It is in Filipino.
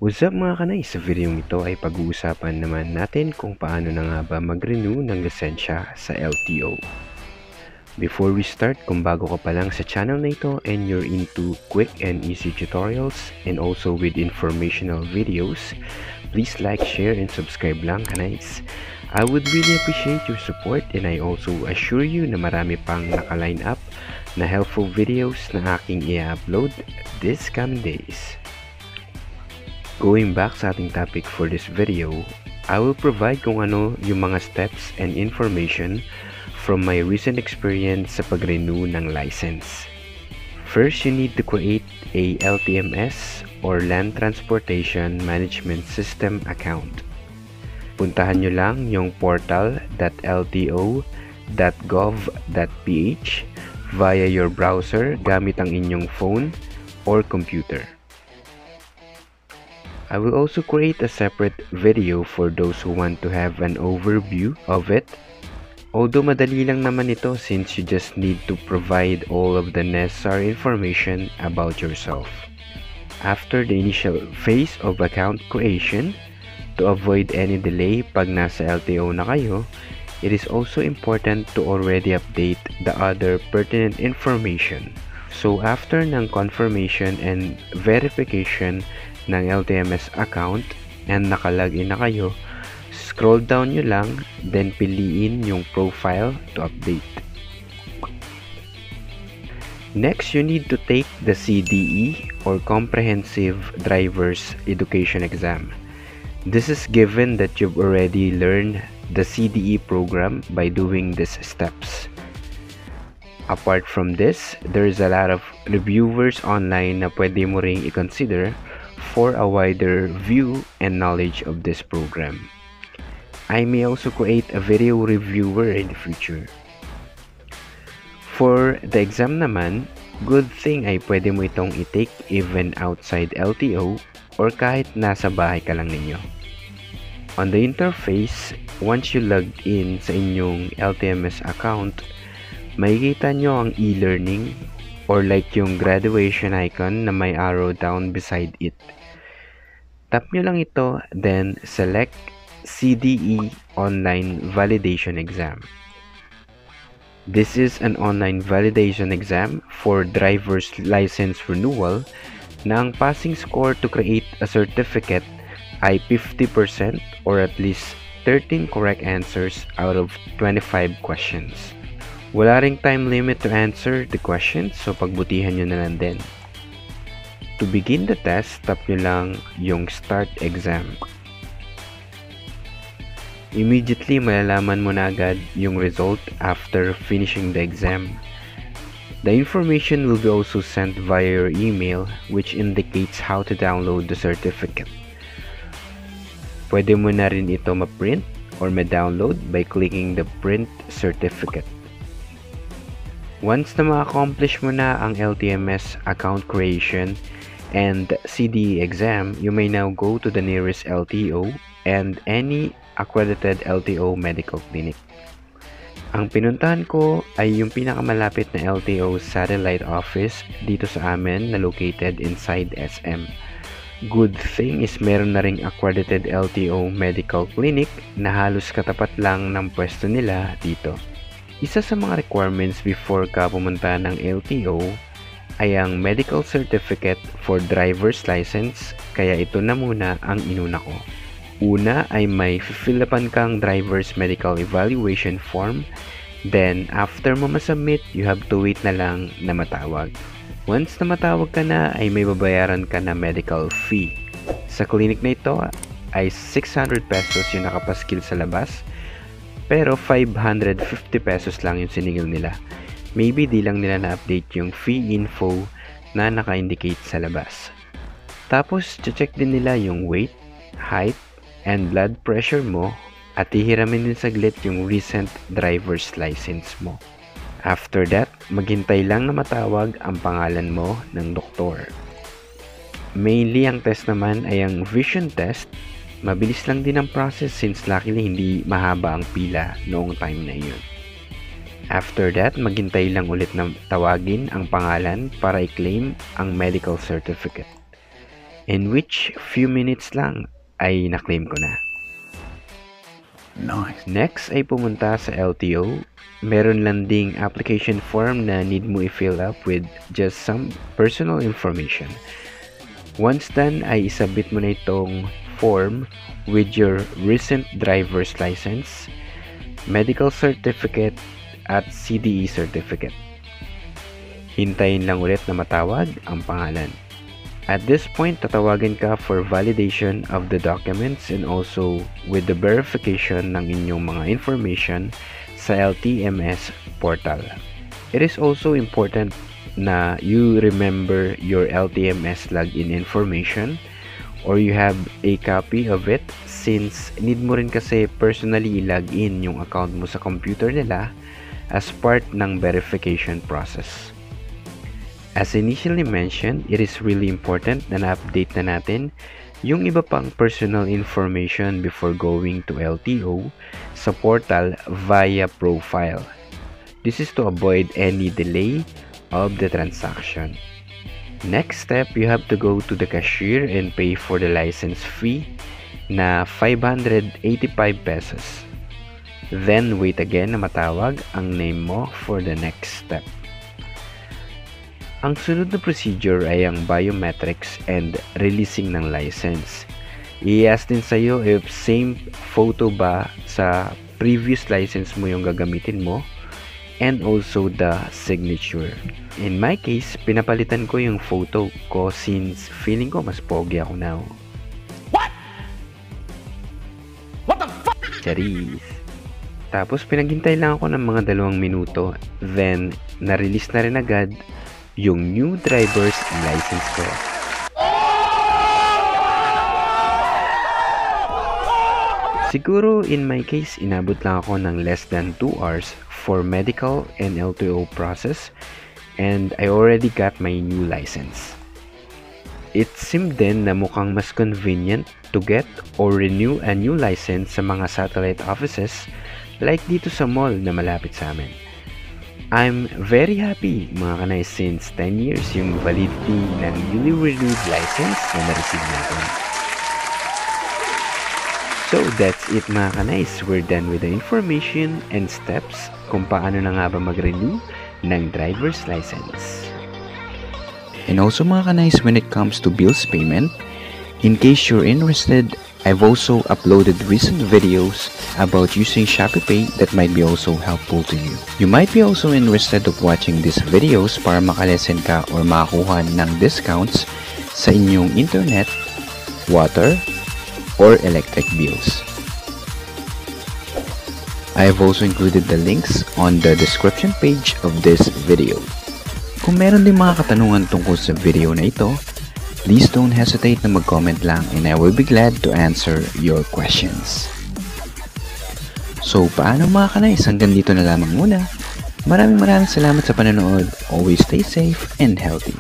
What's up mga kanay? Sa video ito ay pag-uusapan naman natin kung paano na nga ba mag-renew ng lisensya sa LTO. Before we start, kung bago ka pa lang sa channel na ito and you're into quick and easy tutorials and also with informational videos, please like, share, and subscribe lang kanays. I would really appreciate your support and I also assure you na marami pang naka-line up na helpful videos na aking i-upload this coming days. Going back sa ating topic for this video, I will provide kung ano yung mga steps and information from my recent experience sa pag-renew ng license. First, you need to create a LTMS or Land Transportation Management System account. Puntahan nyo lang yung portal.lto.gov.ph via your browser gamit ang inyong phone or computer. I will also create a separate video for those who want to have an overview of it. Although madali lang naman ito since you just need to provide all of the necessary information about yourself. After the initial phase of account creation, to avoid any delay pag nasa LTO na kayo, it is also important to already update the other pertinent information. So after ng confirmation and verification ng LTMS account and nakalagin na kayo, scroll down nyo lang, then piliin yung profile to update. Next, you need to take the CDE or Comprehensive Driver's Education Exam. This is given that you've already learned the CDE program by doing these steps. Apart from this, there is a lot of reviewers online na pwede mo ring i-consider for a wider view and knowledge of this program. I may also create a video reviewer in the future. For the exam naman, good thing ay pwede mo itong i-take even outside LTO or kahit nasa bahay ka lang ninyo. On the interface, once you log in sa inyong LTMS account, makikita nyo ang e-learning or like yung graduation icon na may arrow down beside it. Tap nyo lang ito, then select CDE Online Validation Exam. This is an online validation exam for driver's license renewal na ang passing score to create a certificate ay 50% or at least 13 correct answers out of 25 questions. Wala ring time limit to answer the questions, so pagbutihan nyo na lang din. To begin the test, tap nyo lang yung Start Exam. Immediately, malalaman mo na agad yung result after finishing the exam. The information will be also sent via your email, which indicates how to download the certificate. Pwede mo na rin ito ma-print or ma-download by clicking the Print Certificate. Once na ma-accomplish mo na ang LTMS account creation and CDE exam, you may now go to the nearest LTO and any accredited LTO medical clinic. Ang pinuntahan ko ay yung pinakamalapit na LTO satellite office dito sa amin na located inside SM. Good thing is meron na ring accredited LTO medical clinic na halos katapat lang ng pwesto nila dito. Isa sa mga requirements before ka pumunta ng LTO ay ang medical certificate for driver's license, kaya ito na muna ang inuna ko. Una ay may fill-upan kang driver's medical evaluation form, then after mo masubmit, you have to wait na lang na matawag. Once na matawag ka na ay may babayaran ka na medical fee. Sa clinic na ito ay 600 pesos yung nakapaskil sa labas, pero 550 pesos lang yung siningil nila. Maybe di lang nila na-update yung fee info na naka-indicate sa labas. Tapos, check din nila yung weight, height, and blood pressure mo at hihiramin din saglit yung recent driver's license mo. After that, maghintay lang na matawag ang pangalan mo ng doktor. Mainly, ang test naman ay ang vision test. Mabilis lang din ang process since luckily hindi mahaba ang pila noong time na yun. After that, maghintay lang ulit na tawagin ang pangalan para i-claim ang medical certificate. in which few minutes lang ay na-claim ko na. Nice. Next ay pumunta sa LTO. Meron lang ding application form na need mo i-fill up with just some personal information. Once done ay isubmit mo na itong form with your recent driver's license, medical certificate at CDE certificate. Hintayin lang ulit na matawag ang pangalan. At this point, tatawagan ka for validation of the documents and also with the verification ng inyong mga information sa LTMS portal. It is also important na you remember your LTMS login information or you have a copy of it since need mo rin kasi personally i-login yung account mo sa computer nila as part ng verification process. As initially mentioned, it is really important na na-update na natin yung iba pang personal information before going to LTO sa portal via profile. This is to avoid any delay of the transaction. Next step, you have to go to the cashier and pay for the license fee na 585 pesos. Then, wait again na matawag ang name mo for the next step. Ang sunod na procedure ay ang biometrics and releasing ng license. I-ask din sa'yo if same photo ba sa previous license mo yung gagamitin mo and also the signature. In my case, pinapalitan ko yung photo ko since feeling ko mas pogi ako now. What? What the fuck? Charis. Tapos pinaghintay lang ako ng mga 2 minuto, then na-release na rin agad yung new driver's license ko. Siguro in my case, inabot lang ako ng less than 2 hours for medical and LTO process and I already got my new license. It seemed then na mukhang mas convenient to get or renew a new license sa mga satellite offices like dito sa mall na malapit sa amin. I'm very happy mga kanay since 10 years yung validity ng newly renewed license na na-receive natin. So that's it mga kanays, we're done with the information and steps kung paano na nga ba mag-renew ng driver's license. And also mga kanays, when it comes to bills payment, in case you're interested, I've also uploaded recent videos about using ShopeePay that might be also helpful to you. You might be also interested of watching these videos para makalesen ka or makakuha ng discounts sa inyong internet, water, or electric bills. I have also included the links on the description page of this video. Kung meron din mga katanungan tungkol sa video na ito, please don't hesitate na mag-comment lang and I will be glad to answer your questions. So, paano mga kanays? Hanggang dito na lamang muna. Maraming salamat sa panonood. Always stay safe and healthy.